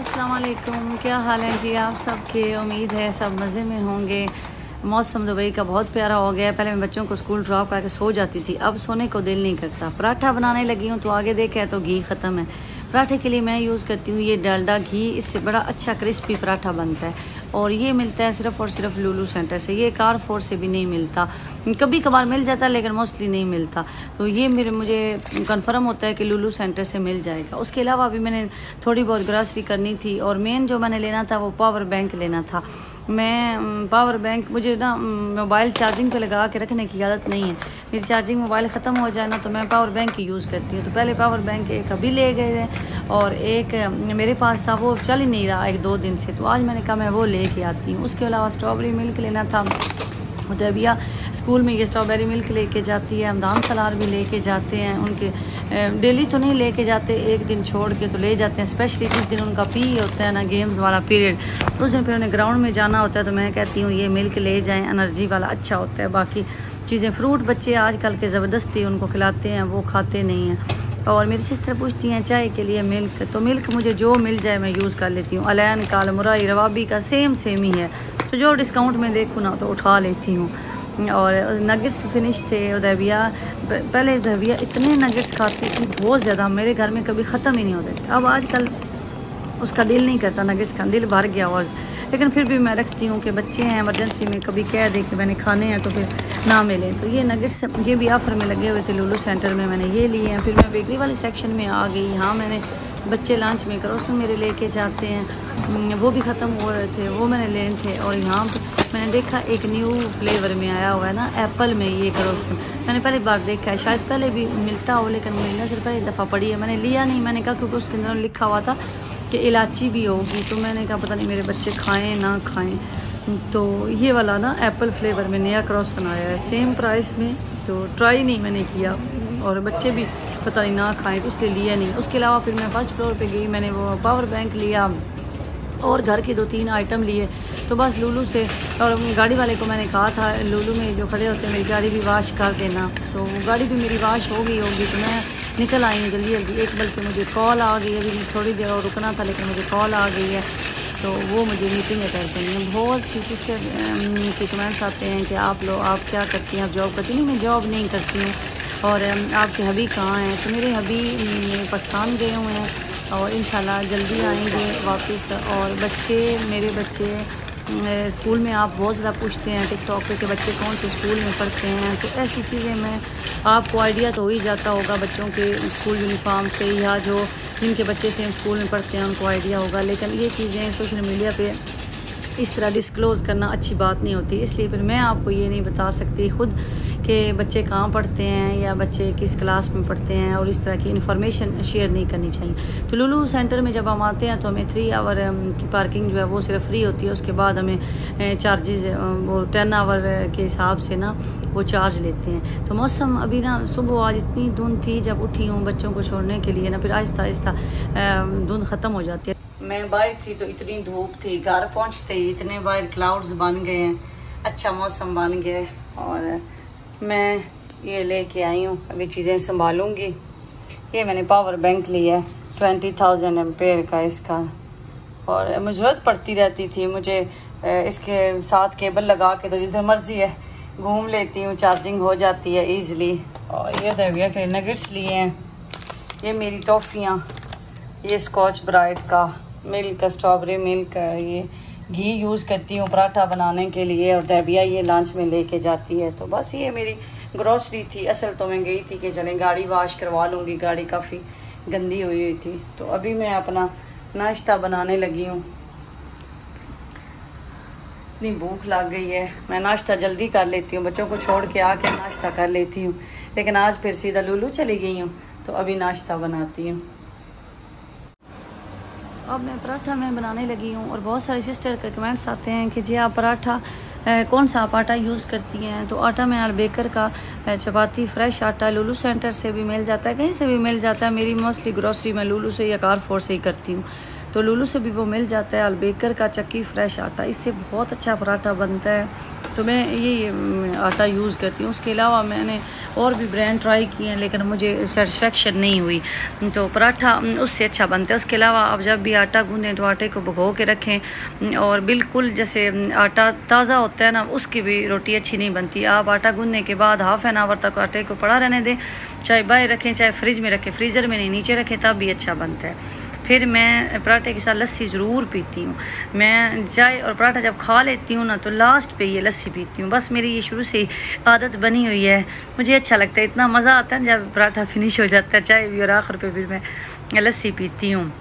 अस्सलाम वालेकुम, क्या हाल है जी आप सबके। उम्मीद है सब मज़े में होंगे। मौसम दुबई का बहुत प्यारा हो गया है। पहले मैं बच्चों को स्कूल ड्रॉप करके सो जाती थी, अब सोने को दिल नहीं करता। पराठा बनाने लगी हूँ तो आगे देखा है तो घी ख़त्म है। पराठे के लिए मैं यूज़ करती हूँ ये डालडा घी, इससे बड़ा अच्छा क्रिस्पी पराठा बनता है। और ये मिलता है सिर्फ़ और सिर्फ लुलू सेंटर से, ये कारफोर से भी नहीं मिलता। कभी कभार मिल जाता है लेकिन मोस्टली नहीं मिलता। तो ये मुझे कंफर्म होता है कि लुलू सेंटर से मिल जाएगा। उसके अलावा भी मैंने थोड़ी बहुत ग्रॉसरी करनी थी और मेन जो मैंने लेना था वो पावर बैंक लेना था। मैं पावर बैंक, मुझे ना मोबाइल चार्जिंग पे लगा के रखने की आदत नहीं है। मेरी चार्जिंग मोबाइल ख़त्म हो जाए ना तो मैं पावर बैंक ही यूज़ करती हूँ। तो पहले पावर बैंक एक अभी ले गए थे और एक मेरे पास था, वो चल ही नहीं रहा 1-2 दिन से। तो आज मैंने कहा मैं वो लेके आती हूँ। उसके अलावा स्ट्रॉबेरी मिल्क लेना था। उदैबिया स्कूल में ये स्ट्रॉबेरी मिल्क लेके जाती है, हमदान सलार भी लेके जाते हैं। उनके डेली तो नहीं लेके जाते, एक दिन छोड़ के तो ले जाते हैं। स्पेशली जिस दिन उनका पी होता है ना, गेम्स वाला पीरियड, उस दिन फिर उन्हें ग्राउंड में जाना होता है। तो मैं कहती हूँ ये मिल्क ले जाएं, एनर्जी वाला अच्छा होता है। बाकी चीज़ें फ्रूट बच्चे आजकल के ज़बरदस्ती उनको खिलाते हैं, वो खाते नहीं हैं। और मेरी सिस्टर पूछती हैं चाय के लिए मिल्क, तो मिल्क मुझे जो मिल जाए मैं यूज़ कर लेती हूँ। अलैन का, अलमुराई, रवाबी का सेम ही है। तो जो डिस्काउंट में देखूँ ना तो उठा लेती हूँ। और नगेट्स फिनिश थे। उदैबिया पहले उदैबिया इतने नगेट्स खाती थी, बहुत ज़्यादा, मेरे घर में कभी ख़त्म ही नहीं होते थे। अब आजकल उसका दिल नहीं करता नगेट्स का, दिल भर गया। और लेकिन फिर भी मैं रखती हूँ कि बच्चे हैं, एमरजेंसी में कभी कह दे कि मैंने खाने हैं तो फिर ना मिले। तो ये नगेट्स ये भी ऑफ़र में लगे हुए थे लुलू सेंटर में, मैंने ये लिए हैं। फिर मैं बेकरी वाले सेक्शन में आ गई। यहाँ मैंने बच्चे लंच में क्रोसन मेरे लेके जाते हैं, वो भी ख़त्म हो रहे थे, वो मैंने लेने थे। और यहाँ मैंने देखा एक न्यू फ्लेवर में आया हुआ है ना, एप्पल में ये क्रोसन, मैंने पहली बार देखा है। शायद पहले भी मिलता हो लेकिन मिलने से पहली दफ़ा पड़ी है। मैंने लिया नहीं, मैंने कहा क्योंकि उसके अंदर लिखा हुआ था कि इलायची भी होगी। तो मैंने कहा पता नहीं मेरे बच्चे खाएँ ना खाएँ। तो ये वाला ना एप्पल फ्लेवर में नया क्रोसन आया है, सेम प्राइस में। तो ट्राई नहीं मैंने किया और बच्चे भी पता नहीं ना खाएं तो इसलिए लिया नहीं। उसके अलावा फिर मैं फर्स्ट फ्लोर पे गई, मैंने वो पावर बैंक लिया और घर के 2-3 आइटम लिए। तो बस लुलू से, और गाड़ी वाले को मैंने कहा था लुलू में जो खड़े होते हैं मेरी गाड़ी भी वाश कर देना। तो गाड़ी भी मेरी वाश हो गई होगी। तो मैं निकल आई हूँ जल्दी जल्दी। एक बल्कि मुझे कॉल आ गई, अभी थोड़ी देर और रुकना था लेकिन मुझे कॉल आ गई है तो वो मुझे मीटिंग अटेंड करनी है। बहुत सी सिस्टर के कमेंट्स आते हैं कि आप क्या करती हैं, आप जॉब करती नहीं। मैं जॉब नहीं करती हूँ। और आपके हबी कहाँ हैं? तो मेरे हबी पाकिस्तान गए हुए हैं और इंशाल्लाह जल्दी आएंगे वापस। और मेरे बच्चे स्कूल में, आप बहुत ज़्यादा पूछते हैं टिकटॉक पे कि बच्चे कौन से स्कूल में पढ़ते हैं। तो ऐसी चीज़ें मैं, आपको आइडिया तो हो ही जाता होगा बच्चों के स्कूल यूनिफॉर्म से, या जो जिनके बच्चे सेम स्कूल में पढ़ते हैं उनको आइडिया होगा। लेकिन ये चीज़ें सोशल मीडिया पे इस तरह डिस्क्लोज़ करना अच्छी बात नहीं होती, इसलिए फिर मैं आपको ये नहीं बता सकती खुद कि बच्चे कहाँ पढ़ते हैं या बच्चे किस क्लास में पढ़ते हैं, और इस तरह की इन्फॉर्मेशन शेयर नहीं करनी चाहिए। तो लुलू सेंटर में जब हम आते हैं तो हमें 3 आवर की पार्किंग जो है वो सिर्फ फ्री होती है। उसके बाद हमें चार्जेस वो 10 आवर के हिसाब से ना वो चार्ज लेते हैं। तो मौसम अभी ना, सुबह आज इतनी धुंध थी, जब उठी हूँ बच्चों को छोड़ने के लिए ना, फिर आहिस्ता आहिस्ता धुंध ख़त्म हो जाती है। मैं बाहर थी तो इतनी धूप थी, घर पहुंचते ही इतने बाहर क्लाउड्स बन गए हैं, अच्छा मौसम बन गया है। और मैं ये लेके आई हूँ, अभी चीज़ें संभालूंगी। ये मैंने पावर बैंक लिया है 20,000 एम्पेयर का इसका, और मुझे ज़रूरत पड़ती रहती थी। मुझे इसके साथ केबल लगा के तो जिधर मर्जी है घूम लेती हूँ, चार्जिंग हो जाती है ईज़िली। और ये दबिया के नगेट्स लिए हैं, ये मेरी टॉफ़ियाँ, ये स्कॉच ब्राइट का मिल्क, स्ट्रॉबेरी मिल्क, ये घी यूज़ करती हूँ पराठा बनाने के लिए। और दबिया ये लंच में लेके जाती है। तो बस ये मेरी ग्रॉसरी थी। असल तो मैं गई थी कि चलें गाड़ी वाश करवा लूँगी, गाड़ी काफ़ी गंदी हुई थी। तो अभी मैं अपना नाश्ता बनाने लगी हूँ। इतनी भूख लग गई है, मैं नाश्ता जल्दी कर लेती हूँ, बच्चों को छोड़ के आके नाश्ता कर लेती हूँ। लेकिन आज फिर सीधा लुलू चली गई हूँ तो अभी नाश्ता बनाती हूँ। अब मैं पराठा बनाने लगी हूँ। और बहुत सारे सिस्टर के कमेंट्स आते हैं कि जी आप पराठा कौन सा आप आटा यूज़ करती हैं। तो आटा मैं अलबेकर का चपाती फ्रेश आटा लुलू सेंटर से भी मिल जाता है, कहीं से भी मिल जाता है। मेरी मोस्टली ग्रॉसरी मैं लुलू से या कारफोर से ही करती हूँ, तो लुलू से भी वो मिल जाता है। अलबेकर का चक्की फ्रेश आटा, इससे बहुत अच्छा पराठा बनता है। तो मैं ये आटा यूज़ करती हूँ। उसके अलावा मैंने और भी ब्रांड ट्राई किए हैं लेकिन मुझे सेटिस्फेक्शन नहीं हुई। तो पराठा उससे अच्छा बनता है। उसके अलावा आप जब भी आटा गूँधें तो आटे को भिगो के रखें, और बिल्कुल जैसे आटा ताज़ा होता है ना, उसकी भी रोटी अच्छी नहीं बनती। आप आटा गूँधने के बाद हाफ़ एन आवर तक आटे को पड़ा रहने दें, चाहे बाहर रखें चाहे फ्रिज में रखें, फ्रीज़र में नहीं नीचे रखें, तब भी अच्छा बनता है। फिर मैं पराठे के साथ लस्सी ज़रूर पीती हूँ। मैं चाय और पराठा जब खा लेती हूँ ना तो लास्ट पे ये लस्सी पीती हूँ। बस मेरी ये शुरू से ही आदत बनी हुई है। मुझे अच्छा लगता है, इतना मज़ा आता है जब पराठा फिनिश हो जाता है चाय भी, और आखिर पे फिर मैं लस्सी पीती हूँ,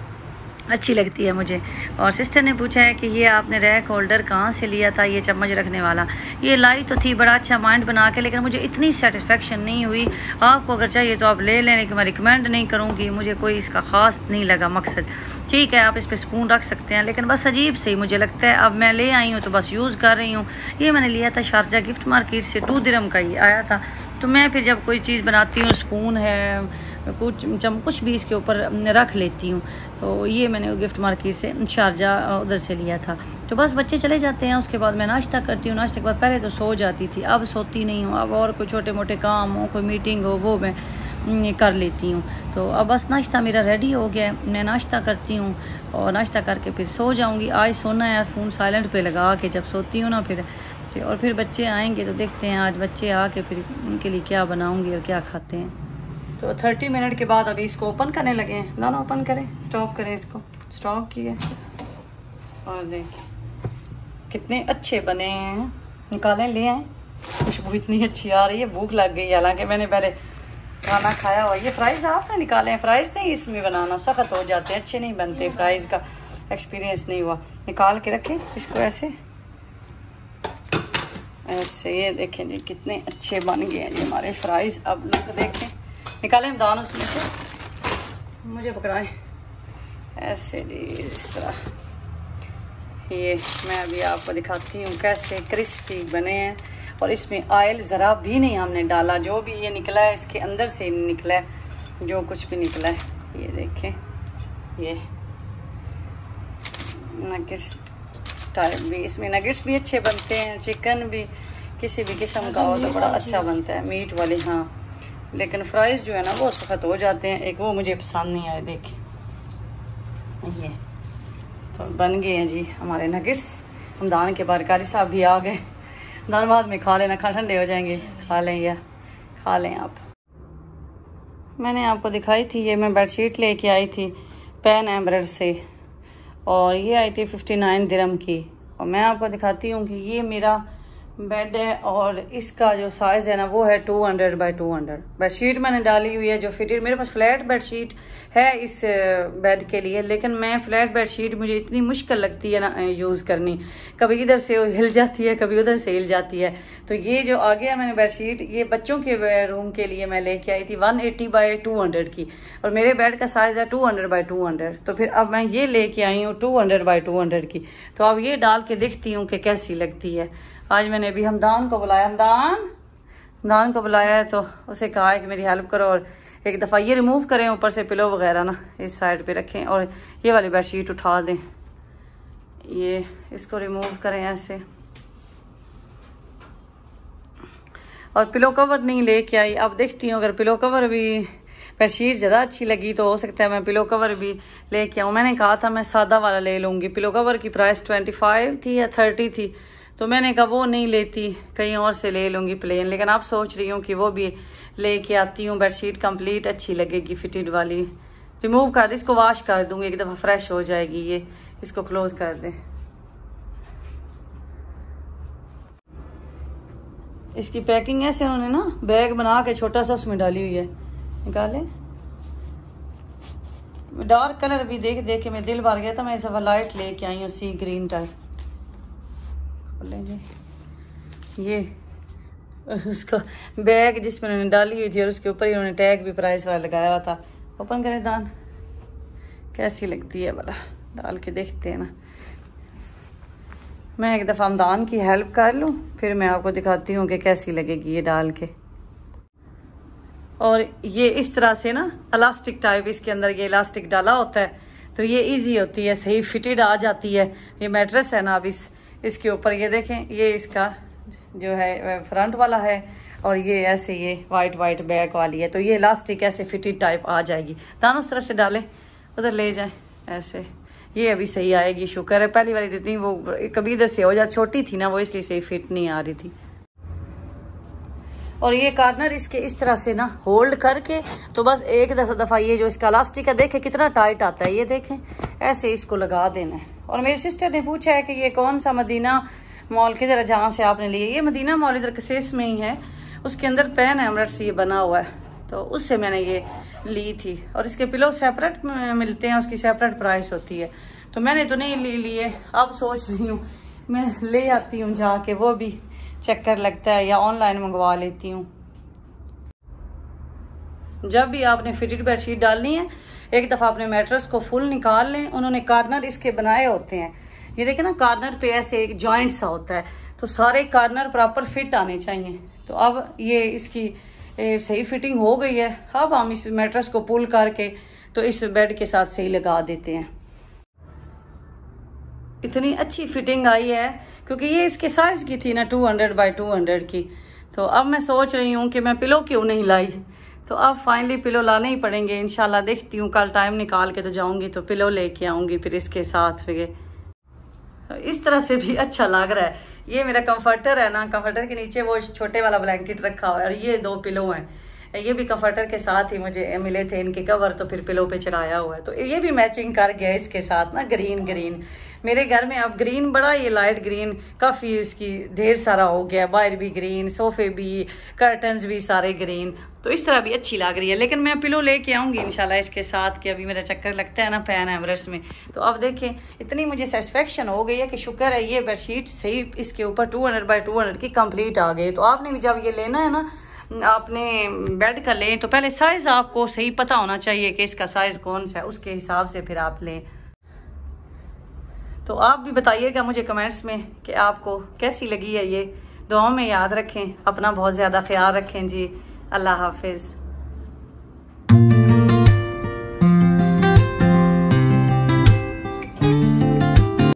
अच्छी लगती है मुझे। और सिस्टर ने पूछा है कि ये आपने रैक होल्डर कहाँ से लिया था, ये चम्मच रखने वाला? ये लाई तो थी बड़ा अच्छा माइंड बना के, लेकिन मुझे इतनी सेटिस्फेक्शन नहीं हुई। आपको अगर चाहिए तो आप ले लें, लेकिन मैं रिकमेंड नहीं करूँगी, मुझे कोई इसका ख़ास नहीं लगा मकसद। ठीक है, आप इस पर स्पून रख सकते हैं, लेकिन बस अजीब से ही मुझे लगता है। अब मैं ले आई हूँ तो बस यूज़ कर रही हूँ। ये मैंने लिया था शारजा गिफ्ट मार्केट से, 2 दिरहम का ही आया था। तो मैं फिर जब कोई चीज़ बनाती हूँ, स्पून है कुछ भी इसके ऊपर रख लेती हूँ। तो ये मैंने गिफ्ट मार्केट से शारजा उधर से लिया था। तो बस बच्चे चले जाते हैं, उसके बाद मैं नाश्ता करती हूँ। नाश्ते के बाद पहले तो सो जाती थी, अब सोती नहीं हूँ। अब और कोई छोटे मोटे काम हो, कोई मीटिंग हो, वो मैं कर लेती हूँ। तो अब बस नाश्ता मेरा रेडी हो गया है, मैं नाश्ता करती हूँ और नाश्ता करके फिर सो जाऊँगी। आज सोना है, फ़ोन साइलेंट पे लगा के जब सोती हूँ ना फिर। और फिर बच्चे आएंगे तो देखते हैं आज बच्चे आके फिर उनके लिए क्या बनाऊँगी और क्या खाते हैं। तो 30 मिनट के बाद अभी इसको ओपन करने लगे हैं। ना ओपन करें, स्टॉप करें, इसको स्टॉप किए और देखिए कितने अच्छे बने हैं। निकालें, ले आए। खुशबू इतनी अच्छी आ रही है, भूख लग गई। हालांकि मैंने पहले खाना खाया हुआ। ये फ्राइज़ आपने निकाले हैं? फ्राइज़ नहीं इसमें बनाना, सख्त हो जाते हैं, अच्छे नहीं बनते। फ्राइज़ का एक्सपीरियंस नहीं हुआ। निकाल के रखें इसको ऐसे ऐसे। ये देखें जी कितने अच्छे बन गए हैं जी हमारे फ्राइज़। अब लुक देखें, निकालें हम दान उसमें से, मुझे पकड़ाएं ऐसे जी, इस तरह। ये मैं अभी आपको दिखाती हूँ कैसे क्रिस्पी बने हैं। और इसमें ऑयल ज़रा भी नहीं हमने डाला, जो भी ये निकला है इसके अंदर से निकला है, जो कुछ भी निकला है। ये देखें, ये नगेट्स टाइप भी, इसमें नगेट्स भी अच्छे बनते हैं। चिकन भी किसी भी किस्म का हो तो बड़ा अच्छा बनता है, मीट वाले। हाँ, लेकिन फ्राइज़ जो है ना वो सख्त हो जाते हैं। एक वो मुझे पसंद नहीं आए। देखिए ये तो बन गए हैं जी हमारे नगेट्स। रमज़ान के बाद कारी साहब भी आ गए। रमज़ान बाद में खा लेना, ठंडे हो जाएंगे। खा लें या खा लें आप। मैंने आपको दिखाई थी, ये मैं बेडशीट लेके आई थी पैन एम्ब्रॉयडरी से, और ये आई थी 59 दिरहम की। और मैं आपको दिखाती हूँ कि ये मेरा बेड है और इसका जो साइज़ है ना वो है 200 बाई 200। बेडशीट मैंने डाली हुई है जो फिटेड। मेरे पास फ्लैट बेडशीट है इस बेड के लिए, लेकिन मैं फ्लैट बेडशीट मुझे इतनी मुश्किल लगती है ना यूज़ करनी। कभी इधर से हिल जाती है, कभी उधर से हिल जाती है। तो ये जो आ गया मैंने बेडशीट, ये बच्चों के रूम के लिए मैं लेके आई थी 180 बाई 200 की, और मेरे बेड का साइज़ है 200 बाई 200। तो फिर अब मैं ये लेके आई हूँ 200 बाई 200 की। तो अब ये डाल के देखती हूँ कि कैसी लगती है। आज मैंने अभी हमदान को बुलाया, हमदान को बुलाया है, तो उसे कहा है कि मेरी हेल्प करो और एक दफ़ा ये रिमूव करें ऊपर से पिलो वगैरह ना, इस साइड पे रखें, और ये वाली बेडशीट उठा दें। ये इसको रिमूव करें ऐसे। और पिलो कवर नहीं लेके आई। अब देखती हूँ अगर पिलो कवर भी, बेडशीट ज़्यादा अच्छी लगी तो हो सकता है मैं पिलो कवर भी लेके आऊँ। मैंने कहा था मैं सादा वाला ले लूँगी। पिलो कवर की प्राइस 25 थी या 30 थी, तो मैंने कहा वो नहीं लेती, कहीं और से ले लूँगी प्लेन। लेकिन अब सोच रही हूँ कि वो भी लेके आती हूँ। बेडशीट कंप्लीट अच्छी लगेगी फिटेड वाली। रिमूव कर दे, इसको वॉश कर दूँगी, एक दफ़ा फ्रेश हो जाएगी। ये इसको क्लोज कर दें। इसकी पैकिंग ऐसे उन्होंने ना बैग बना के छोटा सा उसमें डाली हुई है। निकालें। डार्क कलर भी देख देख के मैं दिल भर गया था। मैं इस दफ़ा लाइट लेके आई हूँ, सी ग्रीन टाइप। खोलें जी, ये उसका बैग जिसमें उन्होंने डाली हुई थी और उसके ऊपर ही उन्होंने टैग भी प्राइस वाला लगाया हुआ था। ओपन करें दान, कैसी लगती है भला, डाल के देखते हैं ना। मैं एक दफ़ा हमदान की हेल्प कर लूँ, फिर मैं आपको दिखाती हूँ कि कैसी लगेगी ये डाल के। और ये इस तरह से ना इलास्टिक टाइप, इसके अंदर ये इलास्टिक डाला होता है तो ये इजी होती है, सही फिटेड आ जाती है। ये मैट्रेस है ना, अब इसके ऊपर ये देखें, ये इसका जो है फ्रंट वाला है और ये ऐसे ये वाइट वाइट बैक वाली है, तो ये इलास्टिक ऐसे फिटेड टाइप आ जाएगी। दानों उस तरफ से डालें, उधर ले जाएं ऐसे, ये अभी सही आएगी। शुक्र है, पहली वाली जितनी वो कभी इधर से हो जा, छोटी थी ना वो, इसलिए सही फिट नहीं आ रही थी। और ये कार्नर इसके इस तरह से ना होल्ड करके, तो बस एक दफ़ा ये जो इसका इलास्टिक है देखें कितना टाइट आता है, ये देखें ऐसे इसको लगा देना है। और मेरी सिस्टर ने पूछा है कि ये कौन सा मदीना मॉल किधर है जहाँ से आपने लिए। ये मदीना मॉल इधर कसेस में ही है, उसके अंदर पैन एमरेट से ये बना हुआ है, तो उससे मैंने ये ली थी। और इसके पिलो सेपरेट मिलते हैं, उसकी सेपरेट प्राइस होती है, तो मैंने तो नहीं ले लिए। अब सोच रही हूँ मैं ले आती हूँ जाके, वो भी चक्कर लगता है, या ऑनलाइन मंगवा लेती हूँ। जब भी आपने फिटेड बेडशीट डालनी है, एक दफ़ा अपने मैट्रेस को फुल निकाल लें। उन्होंने कार्नर इसके बनाए होते हैं, ये देखें ना, कार्नर पे ऐसे एक जॉइंट सा होता है, तो सारे कार्नर प्रॉपर फिट आने चाहिए। तो अब ये इसकी सही फिटिंग हो गई है। अब हम इस मैट्रेस को पुल करके तो इस बेड के साथ सही लगा देते हैं। इतनी अच्छी फिटिंग आई है क्योंकि ये इसके साइज़ की थी ना 200 बाई 200 की। तो अब मैं सोच रही हूँ कि मैं पिलो क्यों नहीं लाई, तो अब फाइनली पिलो लाने ही पड़ेंगे इंशाल्लाह। देखती हूँ कल टाइम निकाल के तो जाऊँगी तो पिलो लेके आऊँगी फिर इसके साथ। फिर तो इस तरह से भी अच्छा लग रहा है। ये मेरा कंफर्टर है ना, कंफर्टर के नीचे वो छोटे वाला ब्लैंकेट रखा हुआ है, और ये 2 पिलो हैं, ये भी कंफर्टर के साथ ही मुझे मिले थे इनके कवर, तो फिर पिलो पे चढ़ाया हुआ है। तो ये भी मैचिंग कर गया इसके साथ ना, ग्रीन ग्रीन। मेरे घर में अब ग्रीन बड़ा, ये लाइट ग्रीन काफ़ी इसकी ढेर सारा हो गया, बाहर भी ग्रीन, सोफे भी, कर्टन्स भी सारे ग्रीन, तो इस तरह भी अच्छी लग रही है। लेकिन मैं पिलो लेके आऊँगी इंशाल्लाह इसके साथ, कि अभी मेरा चक्कर लगता है ना पैन एमरेट्स में। तो अब देखें इतनी मुझे सेटिस्फेक्शन हो गई है कि शुक्र है ये बेडशीट सही इसके ऊपर 200 बाई 200 की कंप्लीट आ गई। तो आपने भी जब ये लेना है ना, आपने बेड का लें तो पहले साइज़ आपको सही पता होना चाहिए कि इसका साइज़ कौन सा है, उसके हिसाब से फिर आप लें। तो आप भी बताइएगा मुझे कमेंट्स में कि आपको कैसी लगी है ये। दुआओं में याद रखें, अपना बहुत ज़्यादा ख्याल रखें जी। अल्लाह हाफिज़।